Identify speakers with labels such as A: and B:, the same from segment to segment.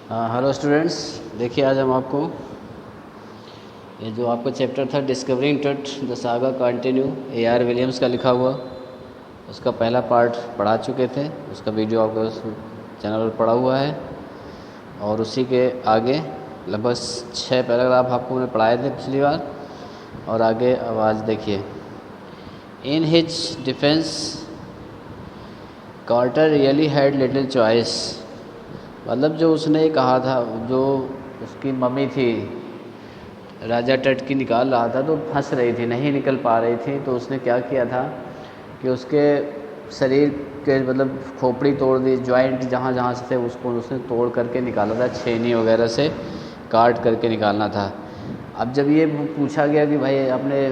A: Hello students, देखिए आज हम आपको ये जो आपका चैप्टर था डिस्कवरिंग टट the saga continue AR Williams का लिखा हुआ, उसका पहला पार्ट पढ़ा चुके थे। उसका वीडियो आपको चैनल पर पड़ा हुआ है और उसी के आगे लगभग 6 पैराग्राफ आपको मैंने पढ़ाए थे पिछली बार। और आगे अब आज देखिए, in his defence Carter really had little choice. मतलब जो उसने कहा था, जो उसकी मम्मी थी राजा टट की निकाल रहा था तो फंस रही थी, नहीं निकल पा रही थी। तो उसने क्या किया था कि उसके शरीर के मतलब खोपड़ी तोड़ दी, जॉइंट जहाँ जहाँ से थे उसको उसने तोड़ करके निकाला था, छेनी वगैरह से काट करके निकालना था। अब जब ये पूछा गया कि भाई आपने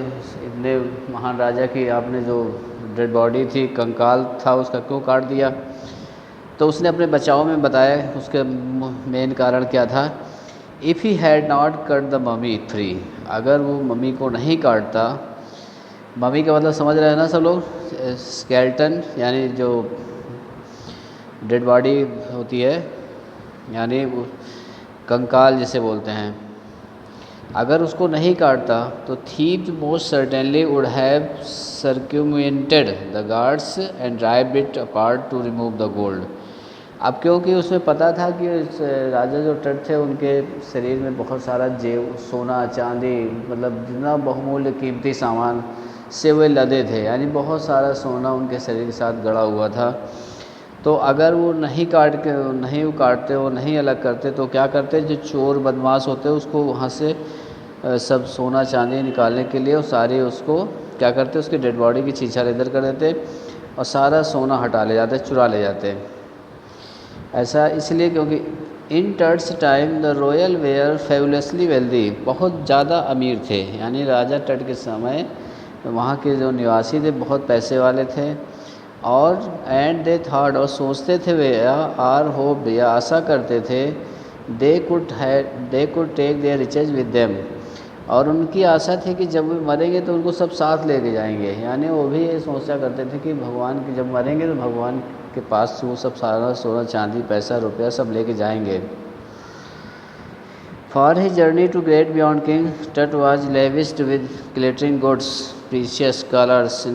A: इतने महान राजा की आपने जो डेड बॉडी थी, कंकाल था, उसका क्यों काट दिया, तो उसने अपने बचाव में बताया उसके मेन कारण क्या था। If he had not cut the mummy free, अगर वो मम्मी को नहीं काटता, मम्मी का मतलब समझ रहे हैं ना सब लोग, स्केल्टन यानी जो डेड बॉडी होती है, यानी कंकाल जिसे बोलते हैं, अगर उसको नहीं काटता तो thieves most certainly would have circumvented the guards and drive it apart to remove the gold. अब क्योंकि उसमें पता था कि राजा जो टट थे उनके शरीर में बहुत सारा जेव, सोना चांदी, मतलब जितना बहुमूल्य कीमती सामान से वे लदे थे, यानी बहुत सारा सोना उनके शरीर के साथ गड़ा हुआ था। तो अगर वो नहीं काटते, वो नहीं अलग करते, तो क्या करते, जो चोर बदमाश होते उसको वहाँ से सब सोना चांदी निकालने के लिए, और सारे उसको क्या करते, उसकी डेड बॉडी की छीछा इधर कर देते और सारा सोना हटा ले जाते, चुरा ले जाते। ऐसा इसलिए क्योंकि in Tut's time the royal were fabulously wealthy, बहुत ज़्यादा अमीर थे, यानी राजा टट के समय वहाँ के जो निवासी थे बहुत पैसे वाले थे। और एंड दे थॉट, और सोचते थे वे, आर होप, या आशा करते थे, they could take their riches with them, और उनकी आशा थी कि जब वे मरेंगे तो उनको सब साथ लेके जाएंगे। यानी वो भी ये सोचा करते थे कि भगवान की जब मरेंगे तो भगवान के पास वो सब सारा सोना चांदी पैसा रुपया सब लेके जाएंगे। For his journey to great beyond king, Tut was lavished with glittering goods, precious collars,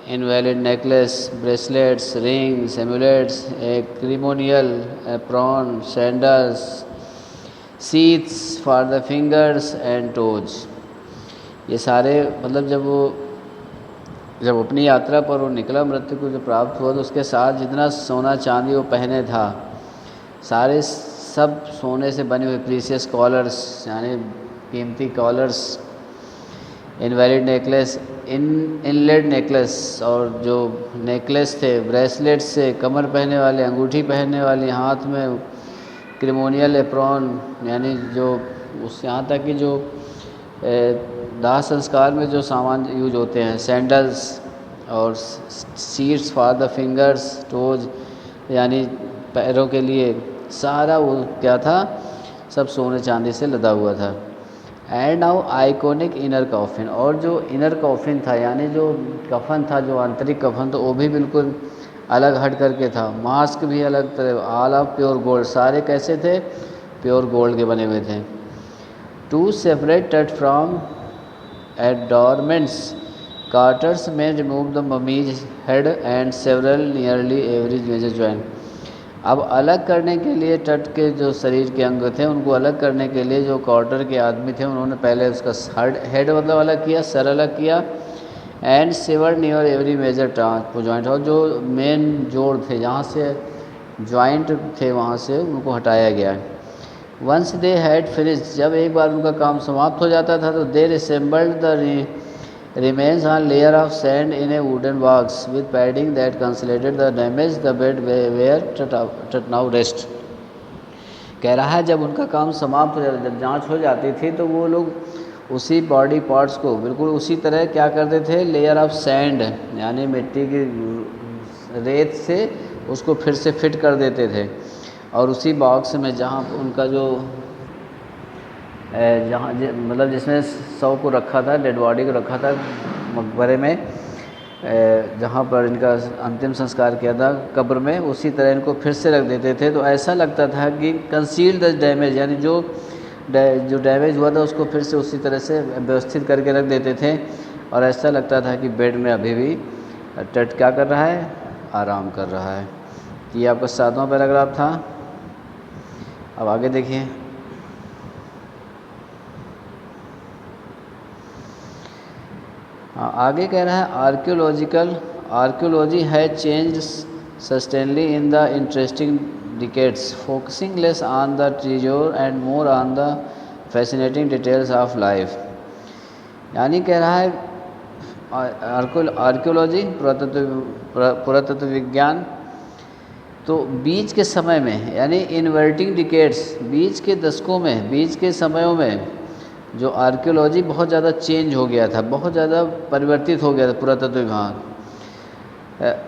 A: invalid necklace, bracelets, rings, amulets, a ceremonial apron, sandals, sheaths for the fingers and toes। ये सारे मतलब जब अपनी यात्रा पर वो निकला, मृत्यु को जो प्राप्त हुआ, तो उसके साथ जितना सोना चांदी वो पहने था, सारे सब सोने से बने हुए प्रीशियस कॉलर्स, यानी कीमती collars, invalid necklace, inlaid necklace, और जो नेकलेस थे, ब्रेसलेट से कमर पहनने वाले, अंगूठी पहनने वाली, हाथ में क्रिमोनियल एप्रॉन, यानी जो उस यहाँ तक कि जो दाह संस्कार में जो सामान यूज होते हैं, सैंडल्स, और seats for the fingers toes, यानी पैरों के लिए, सारा वो क्या था, सब सोने चांदी से लदा हुआ था। And now iconic inner coffin, और जो इनर कॉफिन था, यानी जो कफन था, जो आंतरिक कफन, तो वो भी बिल्कुल अलग हट करके था। मास्क भी अलग तरह, ऑल ऑफ प्योर गोल्ड, सारे कैसे थे, प्योर गोल्ड के बने हुए थे। Two separate Tut from adornments, Carter's में remove the mummy's head and several nearly every major joint. अब अलग करने के लिए टट के जो शरीर के अंग थे उनको अलग करने के लिए जो क्वार्टर के आदमी थे उन्होंने पहले उसका हेड मतलब अलग किया, सर अलग किया, and sever near every major joint, और जो मेन जोड़ थे, जहाँ से जॉइंट थे, वहाँ से उनको हटाया गया। वंस दे हैड फिनिश, जब एक बार उनका काम समाप्त हो जाता था तो दे रिसेंबल्ड the remains on layer of sand in a wooden box with padding that consolidated the damage the bed where Tut now rest। कह रहा है जब उनका काम समाप्त हो जाता, जब जांच हो जाती थी, तो वो लोग उसी बॉडी पार्ट्स को बिल्कुल उसी तरह क्या करते थे, लेयर ऑफ सैंड, यानी मिट्टी की रेत से उसको फिर से फिट कर देते थे, और उसी बॉक्स में जहाँ उनका जो मतलब जिसमें शव को रखा था, डेड बॉडी को रखा था मकबरे में, जहाँ पर इनका अंतिम संस्कार किया था कब्र में, उसी तरह इनको फिर से रख देते थे। तो ऐसा लगता था कि कंसील द डैमेज, यानी जो डैमेज हुआ था उसको फिर से उसी तरह से व्यवस्थित करके रख देते थे। और ऐसा लगता था कि बेड में अभी भी टट क्या कर रहा है, आराम कर रहा है। ये आपका 7वां पैराग्राफ था। अब आगे देखिए। आगे कह रहा है archaeology has changed substantially in the interesting decades, focusing less on the treasure and more on the fascinating details of life. यानी कह रहा है आर्कियोलॉजी, पुरातत्व विज्ञान, तो बीच के समय में यानी इन्वर्टिंग डिकेड्स, बीच के दशकों में, बीच के समयों में जो आर्कियोलॉजी बहुत ज़्यादा चेंज हो गया था, बहुत ज़्यादा परिवर्तित हो गया था पुरातत्व विभाग।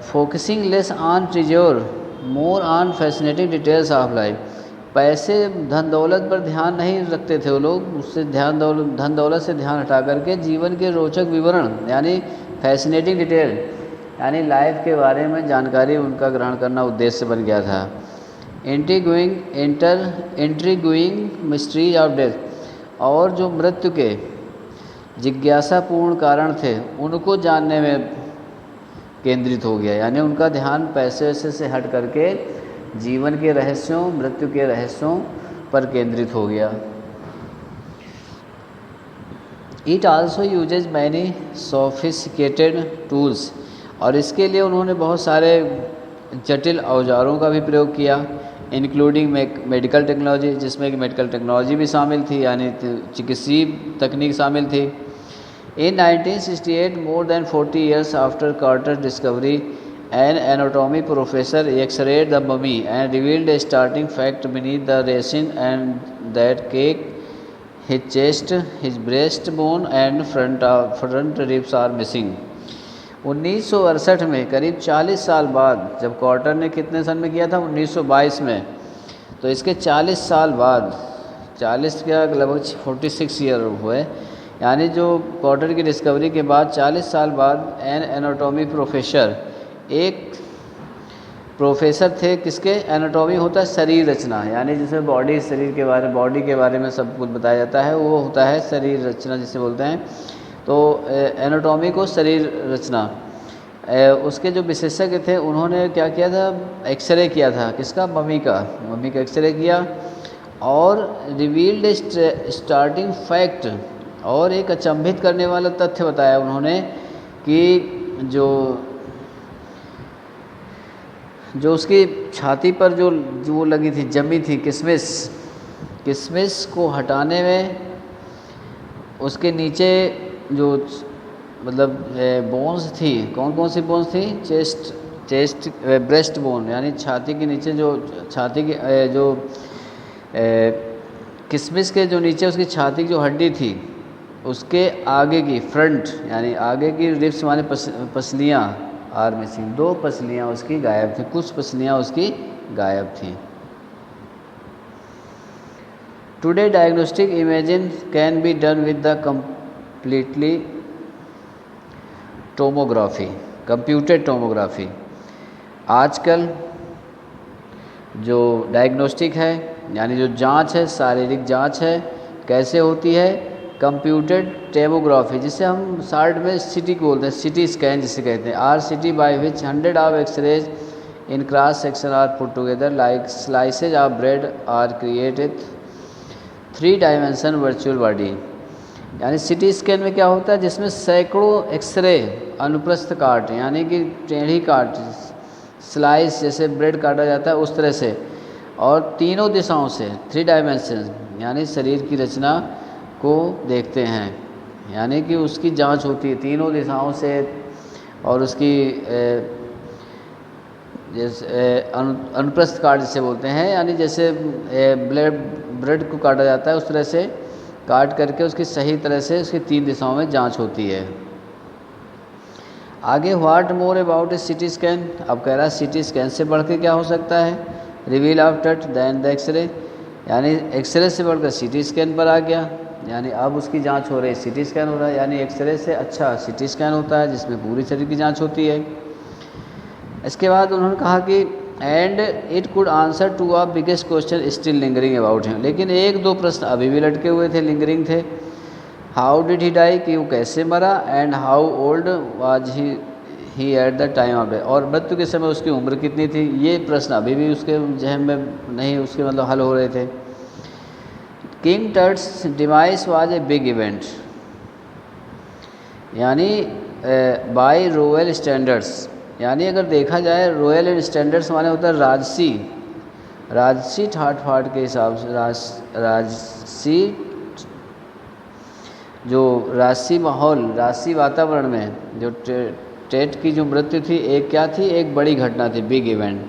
A: Focusing less on treasure more on fascinating details of life. पैसे धन दौलत पर ध्यान नहीं रखते थे वो लोग, उससे धन दौलत से ध्यान हटा करके जीवन के रोचक विवरण यानी फैसिनेटिंग डिटेल यानी लाइफ के बारे में जानकारी उनका ग्रहण करना उद्देश्य बन गया था। इंट्रीगुइंग मिस्ट्रीज ऑफ डेथ, और जो मृत्यु के जिज्ञासापूर्ण कारण थे उनको जानने में केंद्रित हो गया। यानी उनका ध्यान पैसे वैसे से हट करके जीवन के रहस्यों, मृत्यु के रहस्यों पर केंद्रित हो गया। It also uses many sophisticated tools, और इसके लिए उन्होंने बहुत सारे जटिल औजारों का भी प्रयोग किया, इंक्लूडिंग मेडिकल टेक्नोलॉजी, जिसमें कि मेडिकल टेक्नोलॉजी भी शामिल थी, यानी चिकित्सीय तकनीक शामिल थी। In 1968, more than 40 years after Carter's discovery, an anatomy professor X-rayed the mummy and revealed a startling fact beneath the resin, and that cake, his chest, his breastbone and front ribs are missing. 1968 में, करीब 40 साल बाद, जब quarter ने कितने सन में किया था, 1922 में, तो इसके 40 साल बाद, 40 के लगभग 46 ईयर हुए, यानी जो कॉर्टर की डिस्कवरी के बाद 40 साल बाद एन एनाटॉमी प्रोफेसर, एक प्रोफेसर थे, किसके, एनाटॉमी होता है शरीर रचना, यानी जिसमें बॉडी के बारे में सब कुछ बताया जाता है, वो होता है शरीर रचना जिसे बोलते हैं। तो एनाटॉमी को शरीर रचना, उसके जो विशेषज्ञ थे उन्होंने क्या किया था, एक्सरे किया था, किसका, मम्मी का एक्सरे किया, और रिवील्ड स्टार्टिंग फैक्ट, और एक अचंभित करने वाला तथ्य बताया उन्होंने कि जो उसकी छाती पर जो वो लगी थी, जमी थी किसमिस को हटाने में उसके नीचे जो मतलब बोन्स थी, कौन कौन सी बोन्स थी, चेस्ट ब्रेस्ट बोन, यानी छाती के नीचे जो छाती की जो किसमिस के जो नीचे उसकी छाती की जो हड्डी थी, उसके आगे की फ्रंट यानी आगे की रिब्स माने पसलियाँ आर मिसिंग, 2 पसलियाँ उसकी गायब थी, कुछ पसलियाँ उसकी गायब थी। Today diagnostic imaging can be done with the completely tomography, computed tomography. आजकल जो डायग्नोस्टिक है यानी जो जांच है, शारीरिक जांच है, कैसे होती है, कंप्यूटेड टोमोग्राफी, जिसे हम शॉर्ट में सिटी को बोलते हैं, सिटी स्कैन जिसे कहते हैं, RCT, by which 100 of x-rays in cross section are put together like slices of bread are created 3 dimension virtual body. यानी सिटी स्कैन में क्या होता है, जिसमें सैकड़ों एक्सरे अनुप्रस्थ काट यानी कि टेढ़ी काट, स्लाइस जैसे ब्रेड काटा जाता है उस तरह से, और तीनों दिशाओं से 3 डायमेंशन यानी शरीर की रचना को देखते हैं, यानी कि उसकी जांच होती है तीनों दिशाओं से, और उसकी जैसे अनुप्रस्थ काट जिसे बोलते हैं, यानी जैसे ब्रेड को काटा जाता है उस तरह से काट करके उसकी सही तरह से उसकी 3 दिशाओं में जांच होती है। आगे what more about A CT scan, अब कह रहा है सिटी स्कैन से बढ़ के क्या हो सकता है, reveal of touch then the x-ray, यानी एक्सरे से बढ़कर सिटी स्कैन पर आ गया। यानी अब उसकी जांच हो रही है, सीटी स्कैन हो रहा है, यानी एक्सरे से अच्छा सीटी स्कैन होता है जिसमें पूरी शरीर की जांच होती है। इसके बाद उन्होंने कहा कि and it could answer to a biggest question still lingering about him, लेकिन एक दो प्रश्न अभी भी लटके हुए थे, लिंगरिंग थे। हाउ डिड ही डाई, कि वो कैसे मरा, and how old was he at the time of death, और मृत्यु के समय उसकी उम्र कितनी थी। ये प्रश्न अभी भी उसके जहन में नहीं उसके मतलब हल हो रहे थे। King Tut's device was a big event, यानी बाय रॉयल स्टैंडर्ड्स, यानी अगर देखा जाए रॉयल स्टैंडर्ड्स माने होता है राजसी, राजसी ठाट फाट के हिसाब से, राजसी जो राजसी माहौल, राजसी वातावरण में जो टेट की जो मृत्यु थी, एक क्या थी, एक बड़ी घटना थी, big event.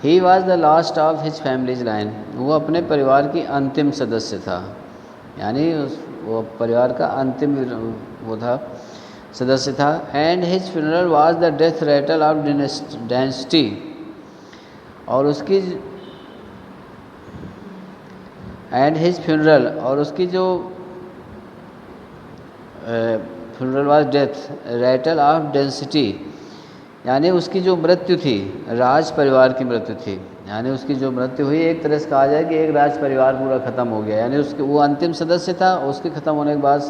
A: He was the last of his families line, वो अपने परिवार की अंतिम सदस्य था, यानी वो परिवार का अंतिम वो था, सदस्य था। And his funeral was the death Ratle of dynasty, और उसकी एंड हिज फ्यूनरल, और उसकी जो funeral was death Ratle of density, यानी उसकी जो मृत्यु थी राज परिवार की मृत्यु थी, यानी उसकी जो मृत्यु हुई एक तरह से कहा जाए कि एक राज परिवार पूरा ख़त्म हो गया, यानी उसके वो अंतिम सदस्य था, उसके ख़त्म होने के बाद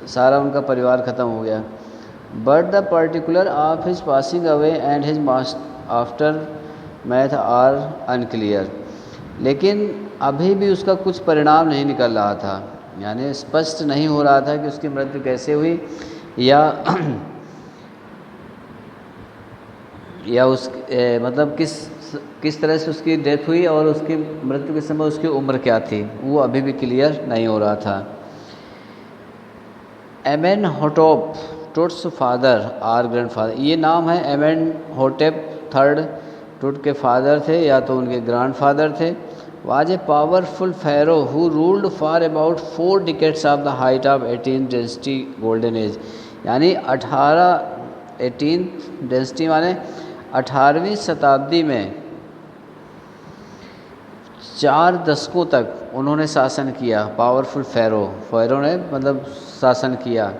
A: सारा उनका परिवार ख़त्म हो गया। But the particular of his passing away and his aftermath are unclear, लेकिन अभी भी उसका कुछ परिणाम नहीं निकल रहा था, यानी स्पष्ट नहीं हो रहा था कि उसकी मृत्यु कैसे हुई, या उस मतलब किस तरह से उसकी डेथ हुई और उसकी मृत्यु के समय उसकी उम्र क्या थी, वो अभी भी क्लियर नहीं हो रहा था। एमेनहोटेप टुट्स फादर आर ग्रैंडफादर, ये नाम है एमेनहोटेप थर्ड, टुट के फादर थे या तो उनके ग्रैंडफादर थे। Was a powerful pharaoh who ruled for about 4 decades of the height of 18 dynasty golden age, यानी 18 डेंसिटी माने 18वीं शताब्दी में 4 दशकों तक उन्होंने शासन किया। पावरफुल फेरो ने मतलब शासन किया।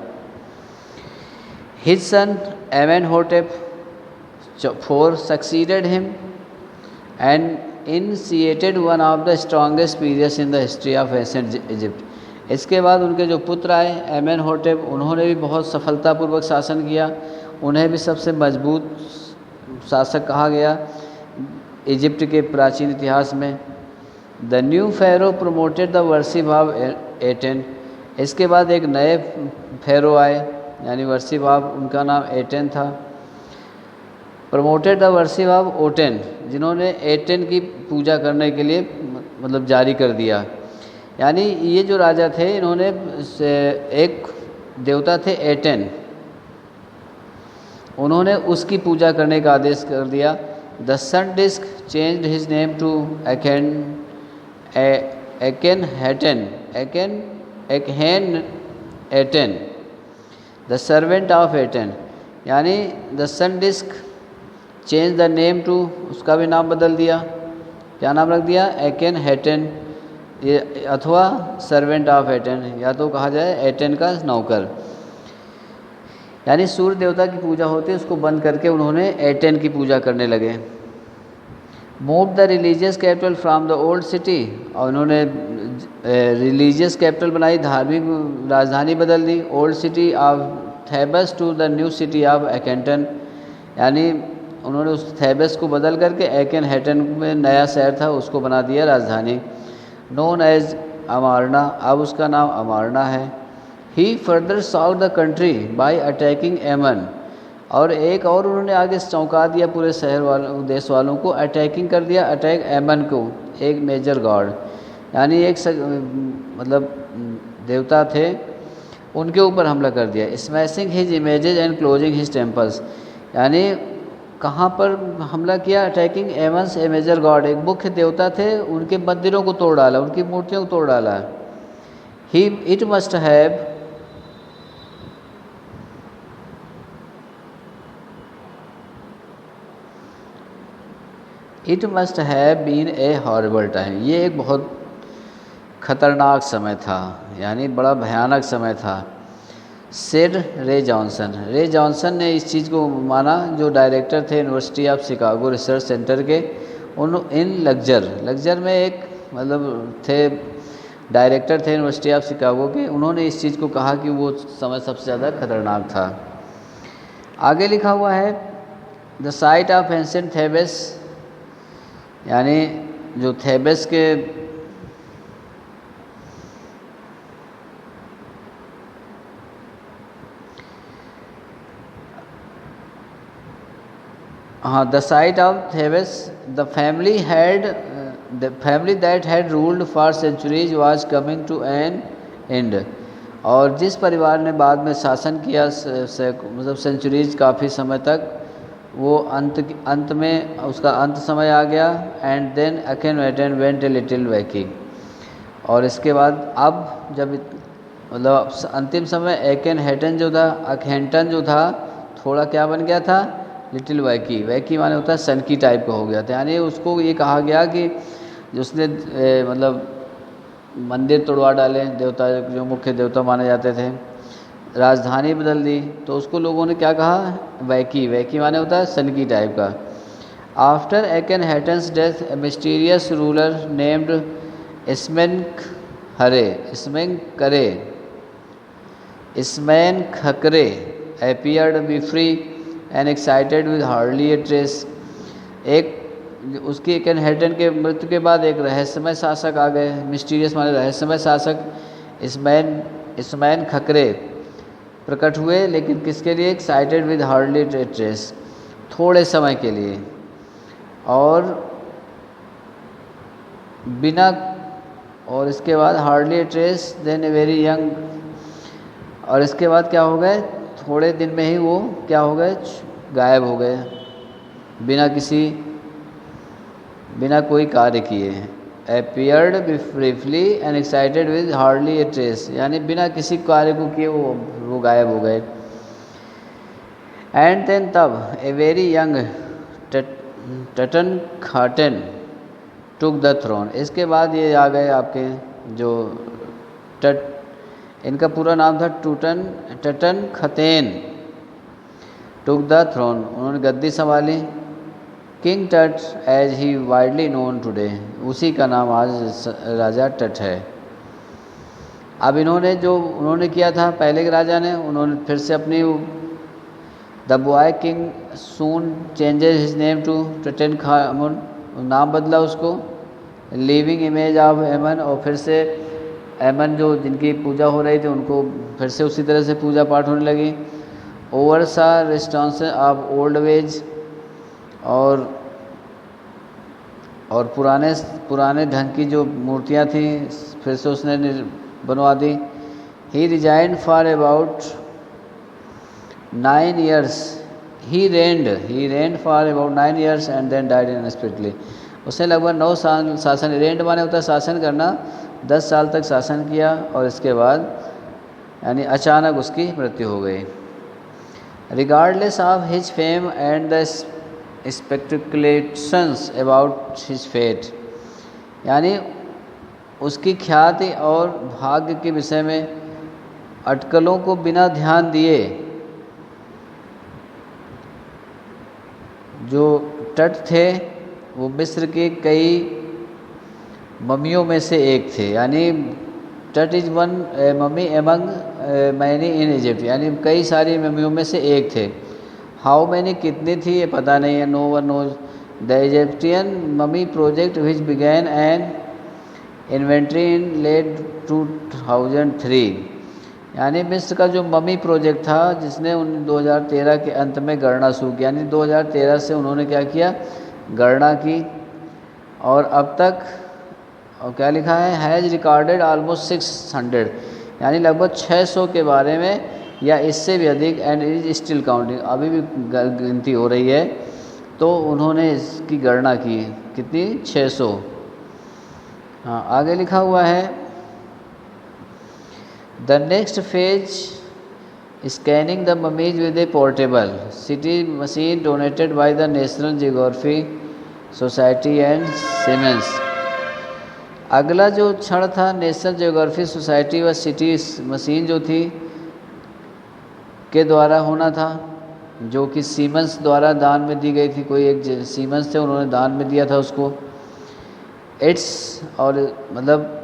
A: His son Amenhotep IV succeeded him and initiated one of the strongest periods in the history of ancient Egypt. इसके बाद उनके जो पुत्र आए एमेनहोटेप, उन्होंने भी बहुत सफलतापूर्वक शासन किया, उन्हें भी सबसे मजबूत शासक कहा गया इजिप्ट के प्राचीन इतिहास में। The new pharaoh promoted the worship of Aten, इसके बाद एक नए फेरो आए यानी वर्शिप ऑफ, उनका नाम एटेन था। प्रमोटेड द वर्शिप ऑफ ओटेन, जिन्होंने एटेन की पूजा करने के लिए मतलब जारी कर दिया, यानी ये जो राजा थे इन्होंने एक देवता थे एटेन, उन्होंने उसकी पूजा करने का आदेश कर दिया। The sun disc changed his name to Akhenaten the servant of Aten, यानी the sun disc change the name to, उसका भी नाम बदल दिया, क्या नाम रख दिया, एकेन हेटेन, ये अथवा सर्वेंट ऑफ एटेन, या तो कहा जाए एटेन का नौकर, यानी सूर्य देवता की पूजा होती है उसको बंद करके उन्होंने एटेन की पूजा करने लगे। Move the religious capital from the old city, और उन्होंने रिलीजियस कैपिटल बनाई, धार्मिक राजधानी बदल दी, old city of Thebes to the new city of Akhetaten, यानी उन्होंने उस थेबस को बदल करके एकेन हेटन में नया शहर था उसको बना दिया राजधानी। नोन एज अमारना, अब उसका नाम अमारना है। He further solve the country by attacking Amun, और एक और उन्होंने आगे चौंका दिया पूरे शहर वालों देश वालों को, अटैकिंग कर दिया, अटैक एमन को, एक मेजर गॉड, यानी एक मतलब देवता थे, उनके ऊपर हमला कर दिया। Smashing his images and closing his temples, यानी कहाँ पर हमला किया, अटैकिंग एमन्स ए मेजर गॉड, एक मुख्य देवता थे, उनके मंदिरों को तोड़ डाला, उनकी मूर्तियों को तोड़ डाला। He it must have been a horrible time, ये एक बहुत खतरनाक समय था, यानी बड़ा भयानक समय था। सेड रे जॉनसन, रे जॉनसन ने इस चीज़ को माना, जो डायरेक्टर थे university of Chicago research centre के। इन लग्जर में एक मतलब थे, डायरेक्टर थे यूनिवर्सिटी ऑफ शिकागो के। उन्होंने इस चीज़ को कहा कि वो समय सबसे ज़्यादा खतरनाक था। आगे लिखा हुआ है the site of ancient Thebes, यानी जो थेबस के the site of Thebes, the family that had ruled for centuries was coming to an end. और जिस परिवार ने बाद में शासन किया मतलब सेंचुरीज काफ़ी समय तक, वो अंत में उसका अंत समय आ गया। And then Akhenaten went a little wacky, और इसके बाद अब जब मतलब अंतिम समय एकेनहेटन जो था थोड़ा क्या बन गया था, लिटिल वैकी माने होता है सनकी टाइप का हो गया था। यानी उसको ये कहा गया कि उसने मतलब मंदिर तोड़वा डाले, देवता जो मुख्य देवता माने जाते थे, राजधानी बदल दी, तो उसको लोगों ने क्या कहा, वैकी माने होता है सनकी टाइप का। After Akhenaten's death a mysterious ruler named Smenkhkare appeared to be free and excited with hardly a trace। उसकी एकेनहेटन के मृत्यु के बाद एक रहस्यमय शासक आ गए, मिस्टीरियस माने रहस्यमय शासक इसमैनखरे प्रकट हुए, लेकिन किसके लिए, excited with hardly a trace, थोड़े समय के लिए और बिना, और इसके बाद hardly a trace then a very young, और इसके बाद क्या हो गए, थोड़े दिन में ही वो क्या हो गए, गायब हो गए, बिना कोई कार्य किए। appeared briefly and excited with hardly a trace, यानी बिना किसी कार्य को किए वो गायब हो गए। एंड देन तब a very young Tutankhaten took the throne, इसके बाद ये आ गए आपके जो इनका पूरा नाम था टटनखतेन टुक द थ्रोन, उन्होंने गद्दी संभाली। King Tut as he widely known today, उसी का नाम आज राजा टट है। अब उन्होंने किया था पहले के राजा ने, उन्होंने फिर से अपनी the boy king soon changes his name to Tutankhamun, नाम बदला उसको, लिविंग इमेज ऑफ एमन, और फिर से एमन जो जिनकी पूजा हो रही थी उनको फिर से उसी तरह से पूजा पाठ होने लगी। ओवरसा रेस्टोरेंस ऑफ ओल्ड वेज, और पुराने ढंग की जो मूर्तियाँ थी फिर से उसने बनवा दी। He reigned for about 9 years, he reigned for about 9 years and then died unexpectedly, उसने लगभग 9 साल शासन, रेंड माने होता है शासन करना, 10 साल तक शासन किया और इसके बाद यानी अचानक उसकी मृत्यु हो गई। Regardless of his fame and the speculations about his fate, यानी उसकी ख्याति और भाग्य के विषय में अटकलों को बिना ध्यान दिए, जो टट थे वो मिस्र के कई ममियों में से एक थे, यानी टट is one mummy among many in Egypt, यानी कई सारी ममियों में से एक थे। हाउ मैनी कितनी थी ये पता नहीं है, no one knows. The Egyptian mummy project which began an inventory in late 2003, यानी मिस्र का जो ममी प्रोजेक्ट था जिसने 2013 के अंत में गणना शुरू की, यानी 2013 से उन्होंने क्या किया, गणना की, और अब तक और क्या लिखा है, हैज़ रिकॉर्डेड ऑलमोस्ट 600, यानी लगभग 600 के बारे में या इससे भी अधिक, एंड इज स्टिल काउंटिंग, अभी भी गिनती हो रही है। तो उन्होंने इसकी गणना की कितनी, 600। हाँ, आगे लिखा हुआ है the next phase scanning the mummies with A portable city machine donated by the national geography society and siemens. अगला जो क्षण था नेशनल ज्योग्राफिक सोसाइटी व सिटी मशीन जो थी के द्वारा होना था, जो कि सीमेंस द्वारा दान में दी गई थी। कोई एक सीमेंस थे, उन्होंने दान में दिया था उसको। इट्स और मतलब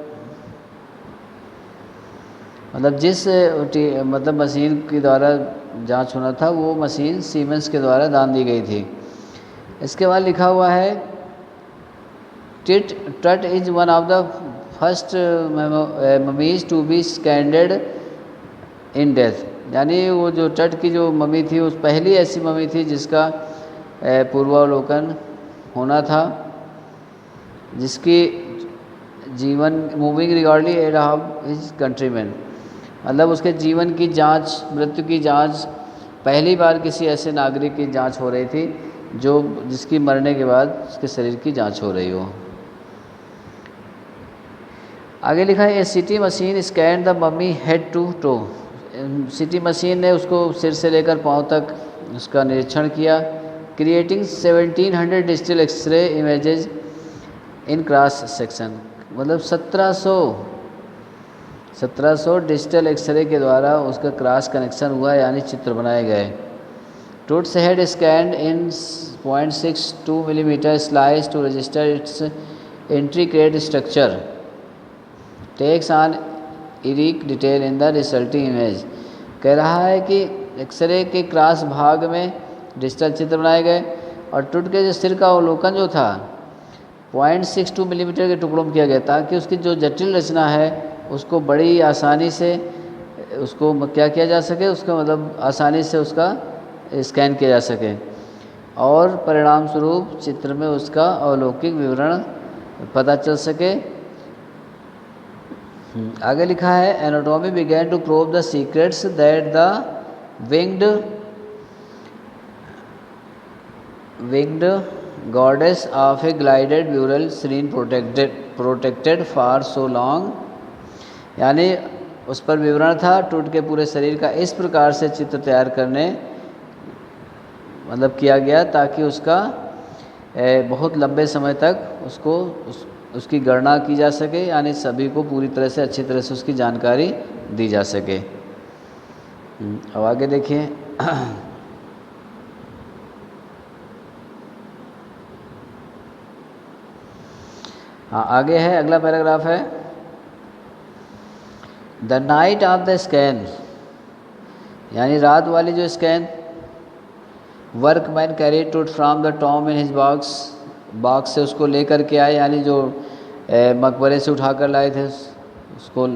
A: जिस मशीन के द्वारा जांच होना था वो मशीन सीमेंस के द्वारा दान दी गई थी। इसके बाद लिखा हुआ है Tut is one of the first mummies to be scanned in death, यानी वो जो टट की जो मम्मी थी उस पहली ऐसी मम्मी थी जिसका पूर्वावलोकन होना था, जिसकी जीवन moving regally aid of his countryman, मतलब उसके जीवन की जांच, मृत्यु की जांच पहली बार किसी ऐसे नागरिक की जांच हो रही थी जो जिसकी मरने के बाद उसके शरीर की जांच हो रही हो। आगे लिखा है a CT machine scan the mummy head to toe, CT machine ने उसको सिर से लेकर पांव तक उसका निरीक्षण किया। क्रिएटिंग 1700 डिजिटल एक्सरे इमेजेज इन क्रॉस सेक्शन, मतलब 1700 डिजिटल एक्सरे के द्वारा उसका क्रॉस कनेक्शन हुआ, यानी चित्र बनाए गए। Tut's head scanned in 0.62 millimetre slice to register its intricate structure takes on eerie detail in the resulting image. कह रहा है कि एक्सरे के क्रॉस भाग में डिजिटल चित्र बनाए गए और टूट के जो सिर का अवलोकन जो था 0.62 मिलीमीटर के टुकड़ों में किया गया, ताकि उसकी जो जटिल रचना है उसको बड़ी आसानी से उसको क्या किया जा सके, उसका मतलब आसानी से उसका स्कैन किया जा सके और परिणाम स्वरूप चित्र में उसका अवलौकिक विवरण पता चल सके। आगे लिखा है anatomy began to prove the secrets that the winged goddess of a gilded burial scene protected for so long, यानी उस पर विवरण था टूट के पूरे शरीर का इस प्रकार से चित्र तैयार करने मतलब किया गया ताकि उसका बहुत लंबे समय तक उसकी गणना की जा सके, यानी सभी को पूरी तरह से अच्छी तरह से उसकी जानकारी दी जा सके। अब आगे देखिए हाँ आगे है, अगला पैराग्राफ है the night of the scan, यानी रात वाली जो स्कैन वर्कमैन कैरी टूट from the Tom in his box से उसको लेकर के आए, यानी जो मकबरे से उठाकर लाए थे उसको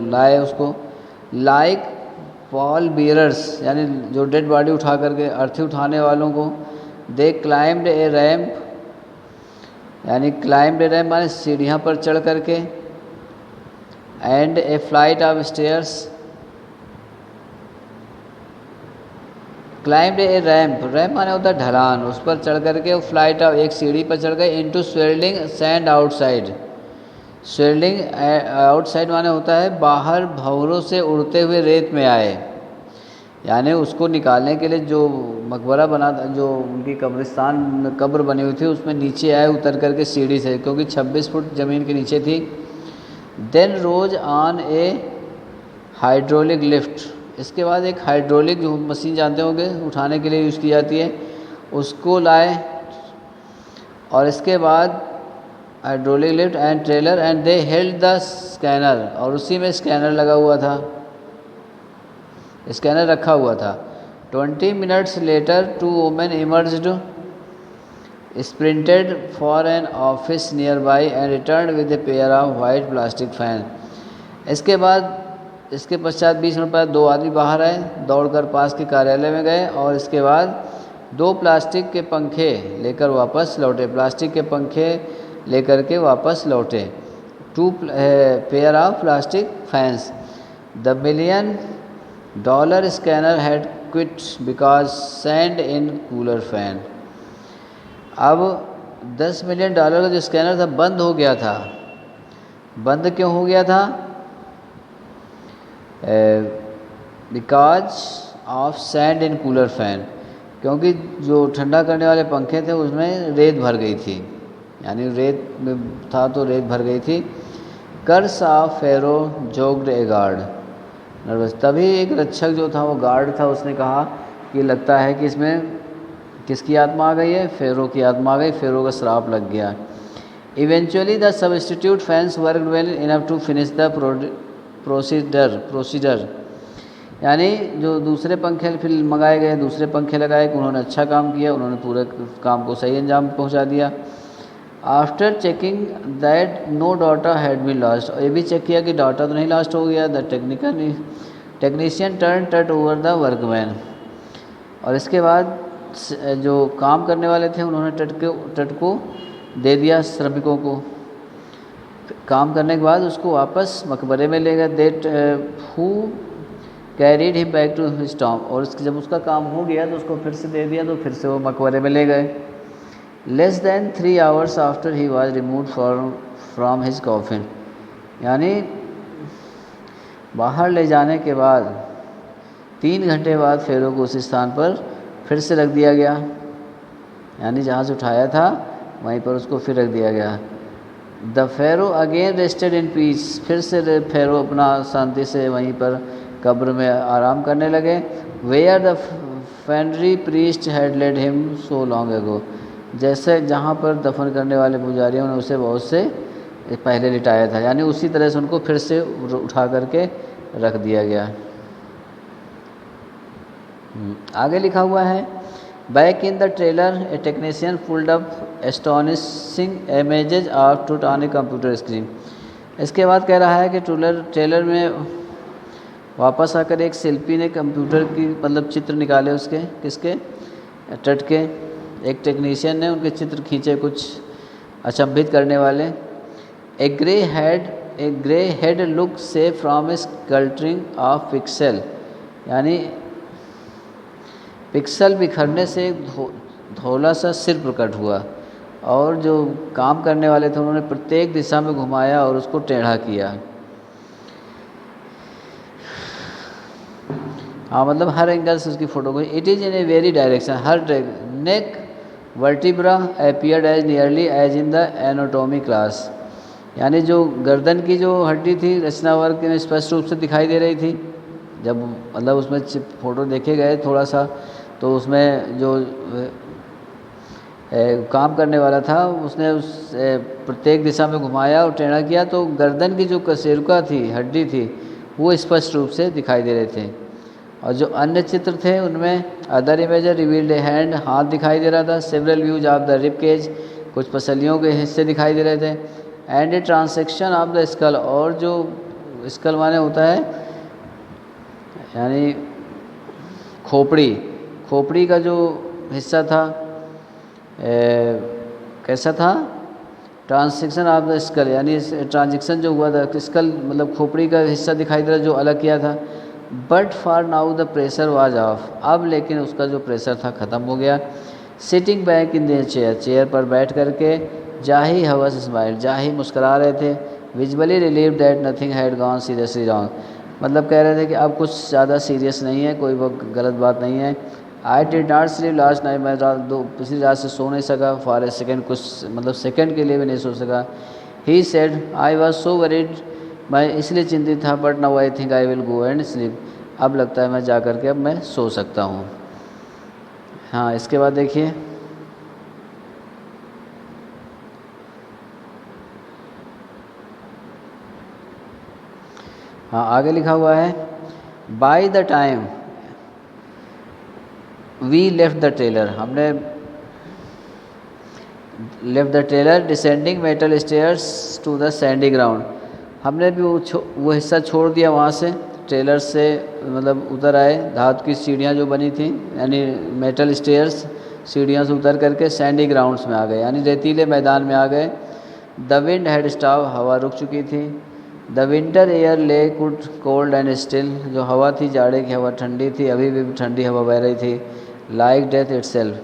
A: लाइक पॉल बियरर्स, यानी जो डेड बॉडी उठा करके अर्थी उठाने वालों को। दे क्लाइम्ड ए रैम्प, यानी क्लाइम्ड ए रैम्प माने सीढ़ियाँ पर चढ़ करके, and A flight of stairs, climbed A ramp माने होता है ढलान, उस पर चढ़ करके वो फ्लाइट ऑफ एक सीढ़ी पर चढ़ गए। Into swelling sand outside, swelling outside माने होता है बाहर भंवरों से उड़ते हुए रेत में आए, यानी उसको निकालने के लिए जो मकबरा बना था, जो उनकी कब्र बनी हुई थी उसमें नीचे आए उतर करके सीढ़ी से, क्योंकि 26 फुट ज़मीन के नीचे थी। Then rose on a hydraulic lift, इसके बाद एक हाइड्रोलिक जो मशीन जानते होंगे उठाने के लिए यूज़ की जाती है उसको लाए, और इसके बाद hydraulic lift and trailer and they held the scanner, और उसी में स्कैनर लगा हुआ था, स्कैनर रखा हुआ था। 20 minutes later 2 women emerged sprinted for an office nearby and return with a pair of white plastic fan. इसके पश्चात 20 मिनट बाद 2 आदमी बाहर आए, दौड़कर पास के कार्यालय में गए और इसके बाद 2 प्लास्टिक के पंखे लेकर वापस लौटे, प्लास्टिक के पंखे लेकर के वापस लौटे। 2 pair of plastic fans. The $1 million scanner had quit because sand in cooler fan. अब $10 मिलियन का जो स्कैनर था बंद हो गया था। बंद क्यों हो गया था? Because of sand in cooler fan, क्योंकि जो ठंडा करने वाले पंखे थे उसमें रेत भर गई थी, यानी रेत में था तो रेत भर गई थी। Curse of pharaoh jogged a guard nervous. तभी एक रक्षक जो था, वो गार्ड था, उसने कहा कि लगता है कि इसमें किसकी आत्मा आ गई है, फेरो की आत्मा आ गई, फेरो का श्राप लग गया। Eventually the substitute fans work well enough to finish the procedure. यानी जो दूसरे पंखे फिर मंगाए गए, दूसरे पंखे लगाए, उन्होंने अच्छा काम किया, उन्होंने पूरे काम को सही अंजाम पहुंचा दिया। After checking that no data had been lost, और ये भी चेक किया कि डाटा तो नहीं लॉस्ट हो गया। द टेक्नीशियन टर्न टट ओवर द वर्कमैन, और इसके बाद जो काम करने वाले थे उन्होंने टट को दे दिया श्रमिकों को। काम करने के बाद उसको वापस मकबरे में ले गए। That who carried him back to his tomb, और जब उसका काम हो गया तो उसको फिर से दे दिया, तो फिर से वो मकबरे में ले गए। Less than 3 hours after he was remove from his coffin, यानी बाहर ले जाने के बाद 3 घंटे बाद फेरो को उस स्थान पर फिर से रख दिया गया, यानी जहाँ से उठाया था वहीं पर उसको फिर रख दिया गया। The pharaoh again rested in peace, फिर से फेरो अपना शांति से वहीं पर कब्र में आराम करने लगे। Where the funerary priest had laid him so long ago, जैसे जहाँ पर दफन करने वाले पुजारियों ने उसे बहुत से पहले लिटाया था, यानी उसी तरह से उनको फिर से उठा करके रख दिया गया। आगे लिखा हुआ है, back in the trailer a technician pulled up astonishing images of Tut on a computer screen. इसके बाद कह रहा है कि ट्रेलर में वापस आकर एक शिल्पी ने कंप्यूटर की मतलब चित्र निकाले उसके, किसके, टट के। एक टेक्नीशियन ने उनके चित्र खींचे कुछ अचंभित करने वाले। ए ग्रे हेड लुक से फ्रॉम ए स्कल्टरिंग ऑफ पिक्सल, यानी पिक्सल बिखरने से धौला सा सिर प्रकट हुआ, और जो काम करने वाले थे उन्होंने प्रत्येक दिशा में घुमाया और उसको टेढ़ा किया। हाँ, मतलब हर एंगल से उसकी फ़ोटो को। It is in a very direction, हर neck vertebra appeared as nearly as in the anatomy class, यानी जो गर्दन की जो हड्डी थी रचना वर्ग में स्पष्ट रूप से दिखाई दे रही थी। जब मतलब उसमें फ़ोटो देखे गए थोड़ा सा, तो उसमें जो काम करने वाला था उसने उस प्रत्येक दिशा में घुमाया और टेढ़ा किया, तो गर्दन की जो कशेरुका थी, हड्डी थी, वो स्पष्ट रूप से दिखाई दे रहे थे। और जो अन्य चित्र थे उनमें other image revealed a hand, हाथ दिखाई दे रहा था। Several views of the rib cage, कुछ पसलियों के हिस्से दिखाई दे रहे थे। And a transection of the skull, और जो स्कल माने होता है यानी खोपड़ी का जो हिस्सा था, कैसा था, ट्रांसेक्शन ऑफ द स्कल, यानी ट्रांजेक्शन जो हुआ था, स्कल मतलब खोपड़ी का हिस्सा दिखाई दे रहा जो अलग किया था। But for now the pressure was of, अब लेकिन उसका जो प्रेशर था ख़त्म हो गया। Sitting back in the chair पर बैठ करके जाही हवस स्माइल, जाही मुस्करा रहे थे। Visually relive that nothing had gone seriously wrong, मतलब कह रहे थे कि अब कुछ ज़्यादा सीरियस नहीं है, कोई वो गलत बात नहीं है। I did not sleep last night, मैं पिछली रात से सो नहीं सका फॉर ए सेकेंड, कुछ मतलब सेकेंड के लिए भी नहीं सो सका। He said I was so worried, मैं इसलिए चिंतित था। But now I think I will go and sleep, अब लगता है मैं जा कर के अब मैं सो सकता हूँ। हाँ, इसके बाद देखिए, हाँ आगे लिखा हुआ है, by the time we left the trailer, हमने left the trailer descending metal stairs to the sandy ground, हमने भी वो हिस्सा छोड़ दिया वहाँ से, ट्रेलर से मतलब उतर आए। धातु की सीढ़ियाँ जो बनी थी, यानी मेटल स्टेयर्स, सीढ़ियों से उतर करके सैंडी ग्राउंड्स में आ गए, यानी रेतीले मैदान में आ गए। द विंड हैड स्टॉप, हवा रुक चुकी थी। द विंटर एयर ले कुड कोल्ड एंड स्टिल, जो हवा थी जाड़े की हवा ठंडी थी, अभी भी ठंडी हवा बह रही थी। Like death itself,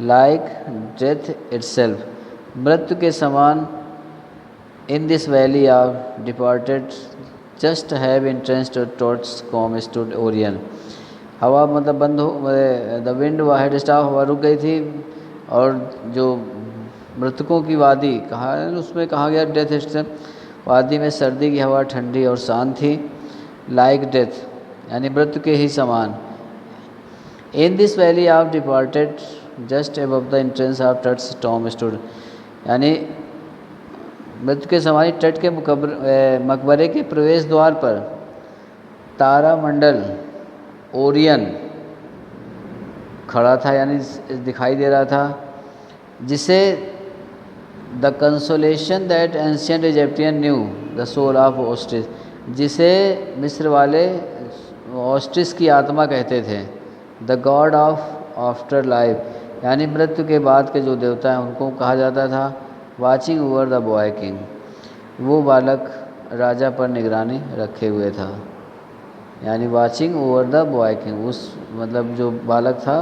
A: like death itself, मृत्यु के समान। In this valley of departed just have entrenched torch com stood Orion, हवा मतलब बंद हो, द विंड हैड स्टॉप, हवा रुक गई थी, और जो मृतकों की वादी कहा है उसमें कहा गया डेथ इटसेल्फ, वादी में सर्दी की हवा ठंडी और शांत थी। लाइक डेथ यानी मृत्यु के ही समान। In this valley of departed just above the entrance of Tut's tomb stood, यानी मृत्यु के समान टट के मकबरे के प्रवेश द्वार पर तारामंडल ओरियन खड़ा था, यानी दिखाई दे रहा था, जिसे the consolation that ancient Egyptian knew the soul of Osiris, जिसे मिस्र वाले ओस्ट्रिस की आत्मा कहते थे। The god of afterlife, यानी मृत्यु के बाद के जो देवता हैं उनको कहा जाता था। Watching over the boy king, वो बालक राजा पर निगरानी रखे हुए था, यानी watching over the boy king, उस मतलब जो बालक था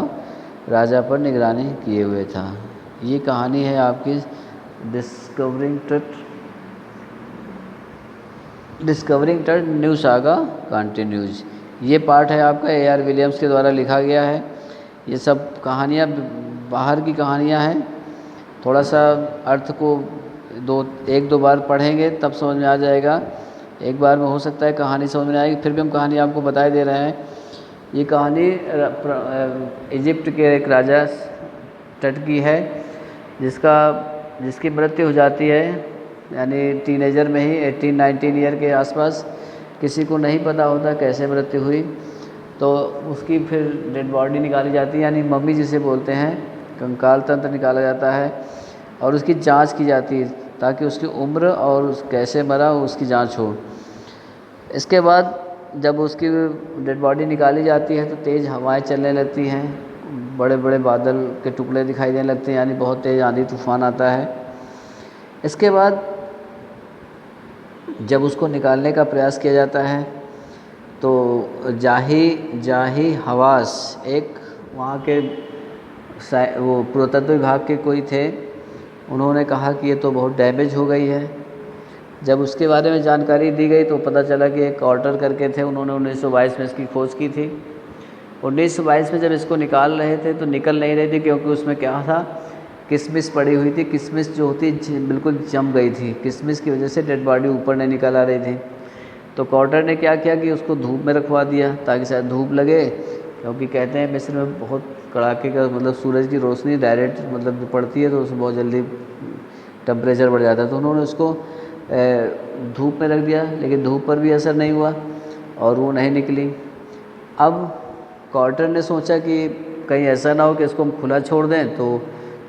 A: राजा पर निगरानी किए हुए था। ये कहानी है आपकी डिस्कवरिंग टट न्यू सागा कंटिन्यूज। ये पार्ट है आपका AR विलियम्स के द्वारा लिखा गया है। ये सब कहानियाँ बाहर की कहानियाँ हैं, थोड़ा सा अर्थ को एक दो बार पढ़ेंगे तब समझ में आ जाएगा। एक बार में हो सकता है कहानी समझ में आएगी, फिर भी हम कहानी आपको बताए दे रहे हैं। ये कहानी इजिप्ट के एक राजा टट की है, जिसकी मृत्यु हो जाती है, यानी टीनेजर में ही 18-19 ईयर के आसपास। किसी को नहीं पता होता कैसे मृत्यु हुई, तो उसकी फिर डेड बॉडी निकाली जाती है, यानी मम्मी जिसे बोलते हैं, कंकाल तंत्र निकाला जाता है और उसकी जांच की जाती है ताकि उसकी उम्र और कैसे मरा उसकी जांच हो। इसके बाद जब उसकी डेड बॉडी निकाली जाती है तो तेज़ हवाएं चलने लगती हैं, बड़े बड़े बादल के टुकड़े दिखाई देने लगते हैं, यानी बहुत तेज़ आंधी तूफान आता है। इसके बाद जब उसको निकालने का प्रयास किया जाता है तो जाही हवास, एक वहाँ के वो पुरातत्व विभाग के कोई थे, उन्होंने कहा कि ये तो बहुत डैमेज हो गई है। जब उसके बारे में जानकारी दी गई तो पता चला कि एक कॉर्टर करके थे, उन्होंने 1922 में इसकी खोज की थी। 1922 में जब इसको निकाल रहे थे तो निकल नहीं रही थी, क्योंकि उसमें क्या था, किशमिश पड़ी हुई थी। किशमिश जो होती बिल्कुल जम गई थी, किशमिश की वजह से डेड बॉडी ऊपर नहीं निकल आ रही थी। तो कॉर्टर ने क्या किया कि उसको धूप में रखवा दिया ताकि शायद धूप लगे, क्योंकि कहते हैं मिस्र में बहुत कड़ाके का मतलब सूरज की रोशनी डायरेक्ट मतलब जो पड़ती है तो उसमें बहुत जल्दी टेम्परेचर बढ़ जाता है। तो उन्होंने उसको धूप में रख दिया, लेकिन धूप पर भी असर नहीं हुआ और वो नहीं निकली। अब कॉर्टर ने सोचा कि कहीं ऐसा ना हो कि इसको हम खुला छोड़ दें तो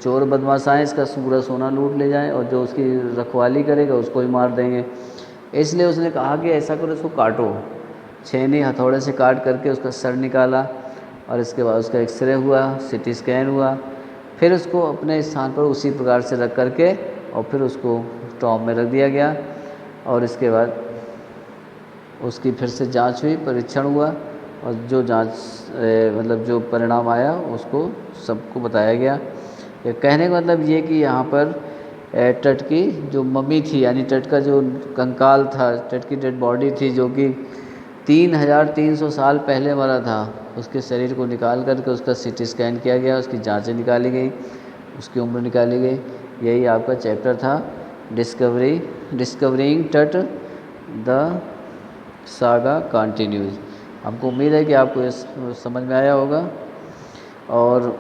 A: चोर बदमाश आएँ, इसका पूरा सोना लूट ले जाएं और जो उसकी रखवाली करेगा उसको ही मार देंगे। इसलिए उसने कहा कि ऐसा करो, इसको काटो, छेनी हथौड़े से काट करके उसका सर निकाला और इसके बाद उसका एक्सरे हुआ, CT स्कैन हुआ, फिर उसको अपने स्थान पर उसी प्रकार से रख करके और फिर उसको टॉम में रख दिया गया। और इसके बाद उसकी फिर से जांच हुई, परीक्षण हुआ और जो जांच मतलब जो परिणाम आया उसको सबको बताया गया। कहने का मतलब ये कि यहाँ पर टट की जो मम्मी थी, यानी टट का जो कंकाल था, टट की डेड बॉडी थी जो कि 3300 साल पहले मरा था, उसके शरीर को निकाल करके उसका CT स्कैन किया गया, उसकी जांचें निकाली गई, उसकी उम्र निकाली गई। यही आपका चैप्टर था डिस्कवरिंग टट द सागा कंटिन्यूज। हमको उम्मीद है कि आपको ये समझ में आया होगा, और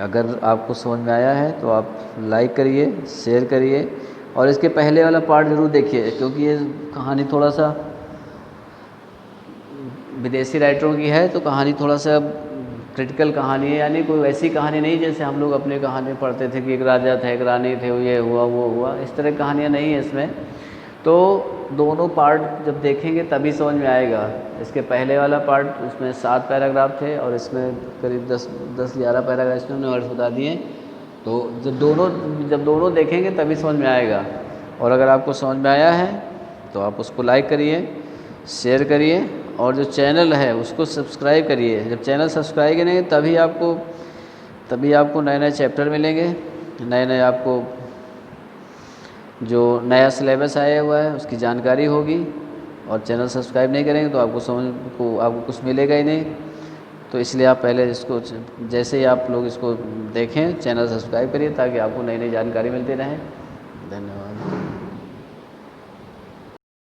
A: अगर आपको समझ में आया है तो आप लाइक करिए, शेयर करिए और इसके पहले वाला पार्ट ज़रूर देखिए, क्योंकि ये कहानी थोड़ा सा विदेशी राइटरों की है, तो कहानी थोड़ा सा क्रिटिकल कहानी है, यानी कोई वैसी कहानी नहीं जैसे हम लोग अपने कहानी पढ़ते थे कि एक राजा था, एक रानी थे, ये हुआ वो हुआ, इस तरह की कहानियाँ नहीं है इसमें। तो दोनों पार्ट जब देखेंगे तभी समझ में आएगा। इसके पहले वाला पार्ट, इसमें 7 पैराग्राफ थे और इसमें करीब 10-11 पैराग्राफ इसमें हमने वर्ड्स बता दिए। तो जब दोनों देखेंगे तभी समझ में आएगा। और अगर आपको समझ में आया है तो आप उसको लाइक करिए, शेयर करिए और जो चैनल है उसको सब्सक्राइब करिए। जब चैनल सब्सक्राइब करेंगे तभी आपको नए नए चैप्टर मिलेंगे, नए आपको जो नया सिलेबस आया हुआ है उसकी जानकारी होगी। और चैनल सब्सक्राइब नहीं करेंगे तो आपको कुछ मिलेगा ही नहीं। तो इसलिए आप पहले इसको, जैसे ही आप लोग इसको देखें, चैनल सब्सक्राइब करिए ताकि आपको नई नई जानकारी मिलती रहे। धन्यवाद।